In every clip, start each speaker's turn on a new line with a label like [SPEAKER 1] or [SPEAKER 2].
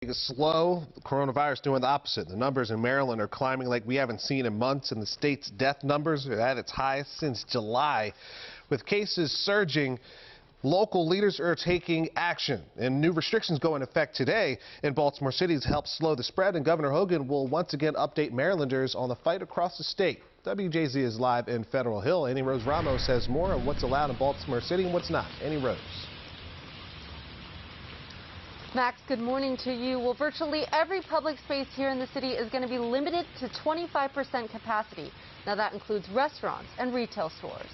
[SPEAKER 1] Slow, the coronavirus doing the opposite. The numbers in Maryland are climbing like we haven't seen in months, and the state's death numbers are at its highest since July. With cases surging, local leaders are taking action, and new restrictions go into effect today in Baltimore City to help slow the spread, and Governor Hogan will once again update Marylanders on the fight across the state. WJZ is live in Federal Hill. Annie Rose Ramos has more on what's allowed in Baltimore City and what's not. Annie Rose.
[SPEAKER 2] Max, good morning to you. Well, virtually every public space here in the city is going to be limited to 25% capacity. Now that includes restaurants and retail stores.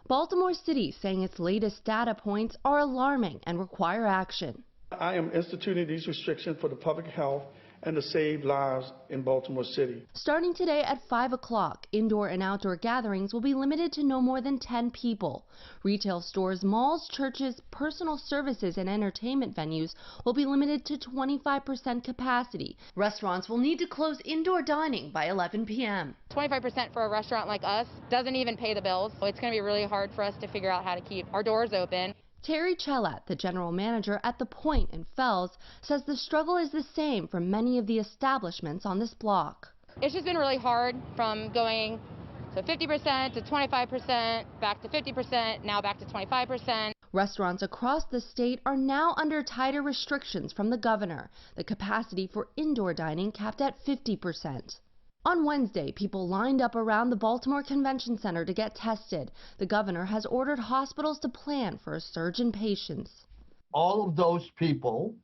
[SPEAKER 3] Baltimore City saying its latest data points are alarming and require action.
[SPEAKER 4] I am instituting these restrictions for the public health and to save lives in Baltimore City.
[SPEAKER 3] Starting today at 5 o'clock, indoor and outdoor gatherings will be limited to no more than 10 people. Retail stores, malls, churches, personal services, and entertainment venues will be limited to 25% capacity. Restaurants will need to close indoor dining by 11 p.m.
[SPEAKER 5] 25% for a restaurant like us doesn't even pay the bills, so it's going to be really hard for us to figure out how to keep our doors open.
[SPEAKER 3] Terry Chelat, the general manager at The Point in Fells, says the struggle is the same for many of the establishments on this block.
[SPEAKER 5] It's just been really hard from going to 50% to 25%, back to 50%, now back to 25%.
[SPEAKER 3] Restaurants across the state are now under tighter restrictions from the governor. The capacity for indoor dining capped at 50%. On Wednesday, people lined up around the Baltimore Convention Center to get tested. The governor has ordered hospitals to plan for a surge in patients.
[SPEAKER 6] All of those people,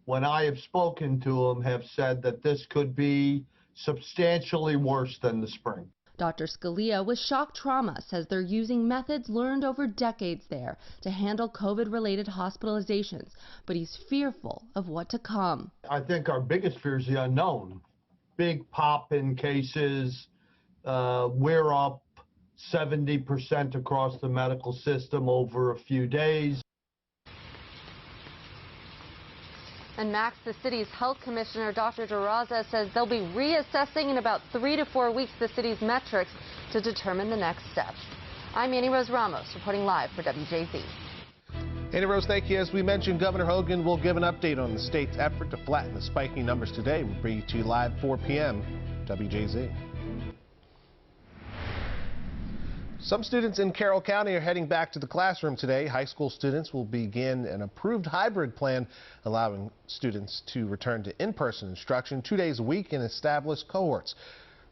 [SPEAKER 6] when I have spoken to them, have said that this could be substantially worse than the spring.
[SPEAKER 3] Dr. Scalia with shock trauma says they're using methods learned over decades there to handle COVID-related hospitalizations, but he's fearful of what to come.
[SPEAKER 6] I think our biggest fear is the unknown. Big pop in cases. We're up 70% across the medical system over a few days.
[SPEAKER 2] And Max, the city's health commissioner, Dr. DeRosa, says they'll be reassessing in about 3 to 4 weeks the city's metrics to determine the next steps. I'm Annie Rose Ramos reporting live for WJZ.
[SPEAKER 1] Annie Rose, thank you. As we mentioned, Governor Hogan will give an update on the state's effort to flatten the spiking numbers today. We'll bring you to you live 4 p.m. WJZ. Some students in Carroll County are heading back to the classroom today. High school students will begin an approved hybrid plan, allowing students to return to in-person instruction 2 days a week in established cohorts.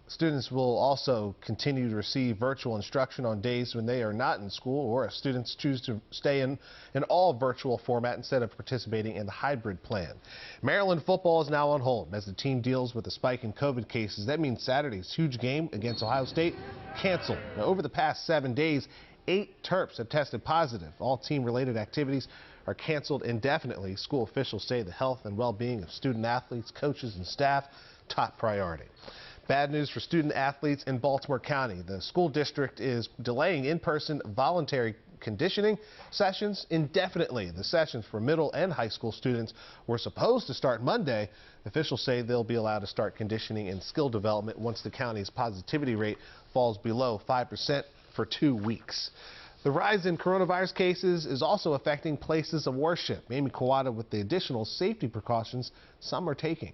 [SPEAKER 1] Students will also continue to receive virtual instruction on days when they are not in school, or if students choose to stay in an all virtual format instead of participating in the hybrid plan. Maryland football is now on hold as the team deals with a spike in COVID cases. That means Saturday's huge game against Ohio State canceled. Now, over the past 7 days, 8 Terps have tested positive. All team-related activities are canceled indefinitely. School officials say the health and well-being of student athletes, coaches, and staff top priority. Bad news for student athletes in Baltimore County. The school district is delaying in-person voluntary conditioning sessions indefinitely. The sessions for middle and high school students were supposed to start Monday. Officials say they'll be allowed to start conditioning and skill development once the county's positivity rate falls below 5% for 2 weeks. The rise in coronavirus cases is also affecting places of worship. Amy Kawada with the additional safety precautions some are taking.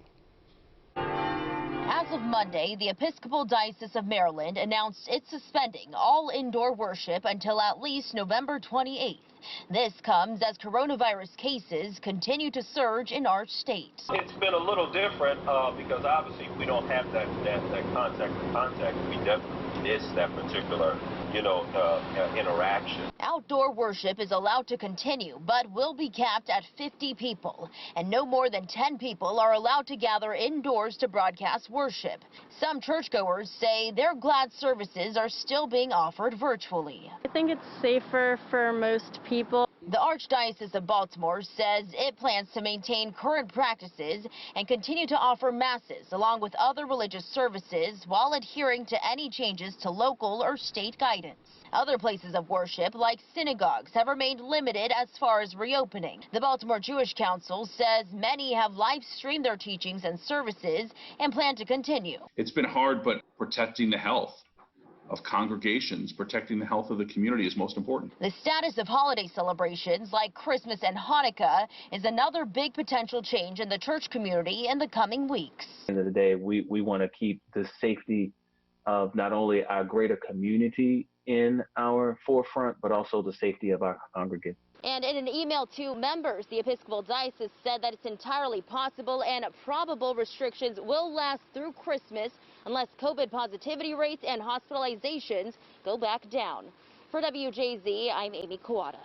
[SPEAKER 7] As of Monday, the Episcopal Diocese of Maryland announced it's suspending all indoor worship until at least November 28th. This comes as coronavirus cases continue to surge in our state.
[SPEAKER 8] It's been a little different because obviously we don't have that contact. We definitely miss that particular, interaction.
[SPEAKER 7] Outdoor worship is allowed to continue, but will be capped at 50 people, and no more than 10 people are allowed to gather indoors to broadcast worship. Some churchgoers say they're glad services are still being offered virtually.
[SPEAKER 9] I think it's safer for most people.
[SPEAKER 7] The Archdiocese of Baltimore says it plans to maintain current practices and continue to offer masses along with other religious services while adhering to any changes to local or state guidance. Other places of worship, like synagogues, have remained limited as far as reopening. The Baltimore Jewish Council says many have live-streamed their teachings and services and plan to continue.
[SPEAKER 10] It's been hard, but protecting the health of congregations, protecting the health of the community is most important.
[SPEAKER 7] The status of holiday celebrations like Christmas and Hanukkah is another big potential change in the church community in the coming weeks.
[SPEAKER 11] At the end of the day, we want to keep the safety of not only our greater community in our forefront, but also the safety of our congregants.
[SPEAKER 7] And in an email to members, the Episcopal Diocese said that it's entirely possible and probable restrictions will last through Christmas unless COVID positivity rates and hospitalizations go back down. For WJZ, I'm Amy Kawada.